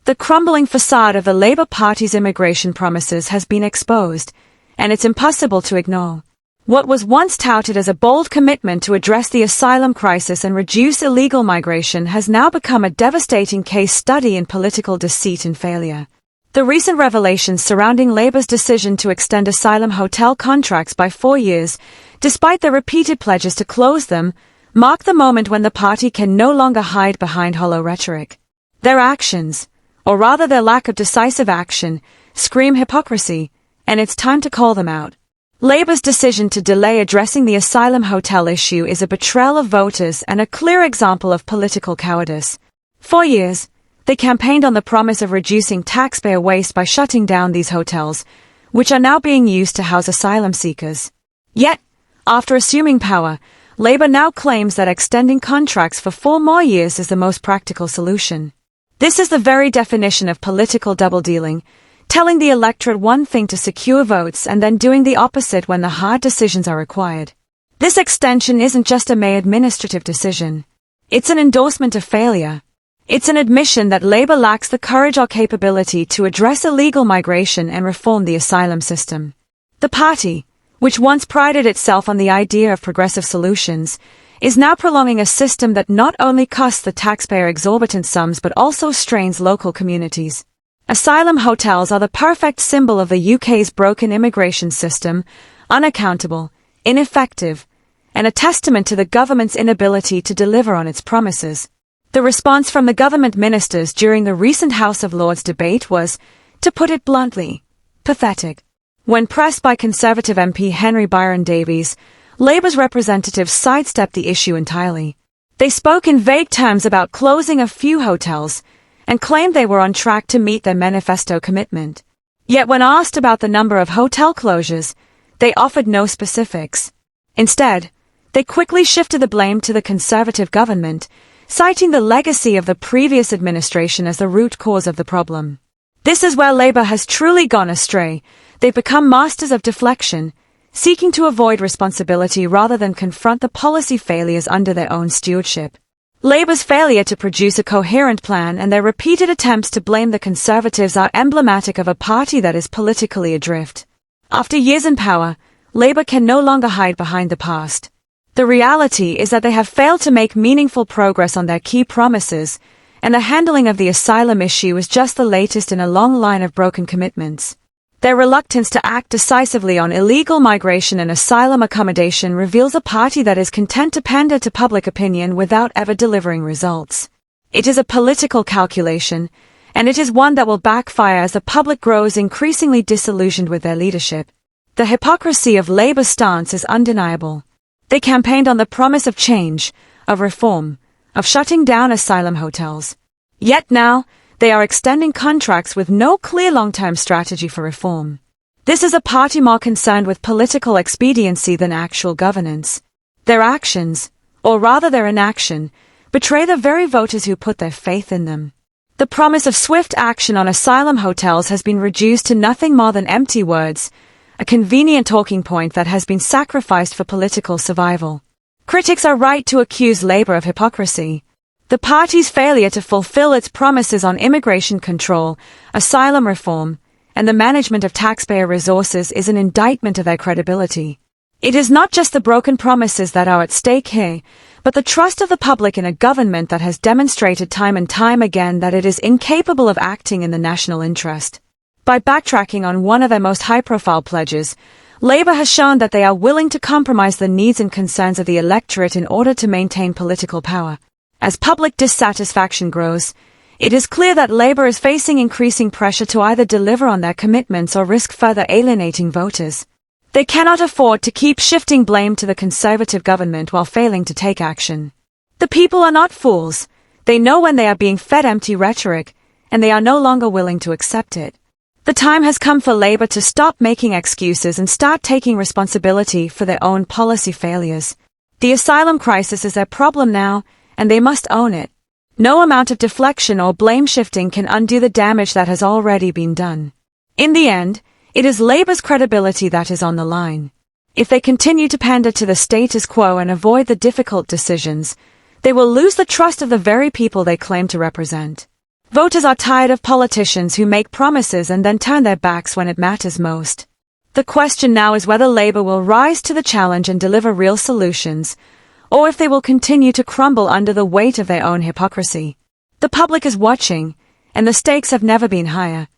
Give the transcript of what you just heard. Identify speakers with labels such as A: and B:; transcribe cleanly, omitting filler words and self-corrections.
A: The crumbling facade of the Labour Party's immigration promises has been exposed, and it's impossible to ignore. What was once touted as a bold commitment to address the asylum crisis and reduce illegal migration has now become a devastating case study in political deceit and failure. The recent revelations surrounding Labour's decision to extend asylum hotel contracts by 4 years, despite their repeated pledges to close them, mark the moment when the party can no longer hide behind hollow rhetoric. Their actions, or rather their lack of decisive action, scream hypocrisy, and it's time to call them out. Labour's decision to delay addressing the asylum hotel issue is a betrayal of voters and a clear example of political cowardice. For years, they campaigned on the promise of reducing taxpayer waste by shutting down these hotels, which are now being used to house asylum seekers. Yet, after assuming power, Labour now claims that extending contracts for 4 more years is the most practical solution. This is the very definition of political double-dealing, telling the electorate one thing to secure votes and then doing the opposite when the hard decisions are required. This extension isn't just a mere administrative decision. It's an endorsement of failure. It's an admission that Labour lacks the courage or capability to address illegal migration and reform the asylum system. The party, which once prided itself on the idea of progressive solutions, is now prolonging a system that not only costs the taxpayer exorbitant sums but also strains local communities. Asylum hotels are the perfect symbol of the UK's broken immigration system, unaccountable, ineffective, and a testament to the government's inability to deliver on its promises. The response from the government ministers during the recent House of Lords debate was, to put it bluntly, pathetic. When pressed by Conservative MP Henry Byron Davies, Labour's representatives sidestepped the issue entirely. They spoke in vague terms about closing a few hotels, and claimed they were on track to meet their manifesto commitment. Yet when asked about the number of hotel closures, they offered no specifics. Instead, they quickly shifted the blame to the Conservative government, citing the legacy of the previous administration as the root cause of the problem. This is where Labour has truly gone astray. They've become masters of deflection, seeking to avoid responsibility rather than confront the policy failures under their own stewardship. Labour's failure to produce a coherent plan and their repeated attempts to blame the Conservatives are emblematic of a party that is politically adrift. After years in power, Labour can no longer hide behind the past. The reality is that they have failed to make meaningful progress on their key promises, and the handling of the asylum issue is just the latest in a long line of broken commitments. Their reluctance to act decisively on illegal migration and asylum accommodation reveals a party that is content to pander to public opinion without ever delivering results. It is a political calculation, and it is one that will backfire as the public grows increasingly disillusioned with their leadership. The hypocrisy of Labour's stance is undeniable. They campaigned on the promise of change, of reform, of shutting down asylum hotels. Yet now, they are extending contracts with no clear long-term strategy for reform. This is a party more concerned with political expediency than actual governance. Their actions, or rather their inaction, betray the very voters who put their faith in them. The promise of swift action on asylum hotels has been reduced to nothing more than empty words, a convenient talking point that has been sacrificed for political survival. Critics are right to accuse Labour of hypocrisy. The party's failure to fulfill its promises on immigration control, asylum reform, and the management of taxpayer resources is an indictment of their credibility. It is not just the broken promises that are at stake here, but the trust of the public in a government that has demonstrated time and time again that it is incapable of acting in the national interest. By backtracking on one of their most high-profile pledges, Labour has shown that they are willing to compromise the needs and concerns of the electorate in order to maintain political power. As public dissatisfaction grows, it is clear that Labour is facing increasing pressure to either deliver on their commitments or risk further alienating voters. They cannot afford to keep shifting blame to the Conservative government while failing to take action. The people are not fools. They know when they are being fed empty rhetoric, and they are no longer willing to accept it. The time has come for Labour to stop making excuses and start taking responsibility for their own policy failures. The asylum crisis is their problem now, and they must own it. No amount of deflection or blame shifting can undo the damage that has already been done. In the end, it is Labour's credibility that is on the line. If they continue to pander to the status quo and avoid the difficult decisions, they will lose the trust of the very people they claim to represent. Voters are tired of politicians who make promises and then turn their backs when it matters most. The question now is whether Labour will rise to the challenge and deliver real solutions, or if they will continue to crumble under the weight of their own hypocrisy. The public is watching, and the stakes have never been higher.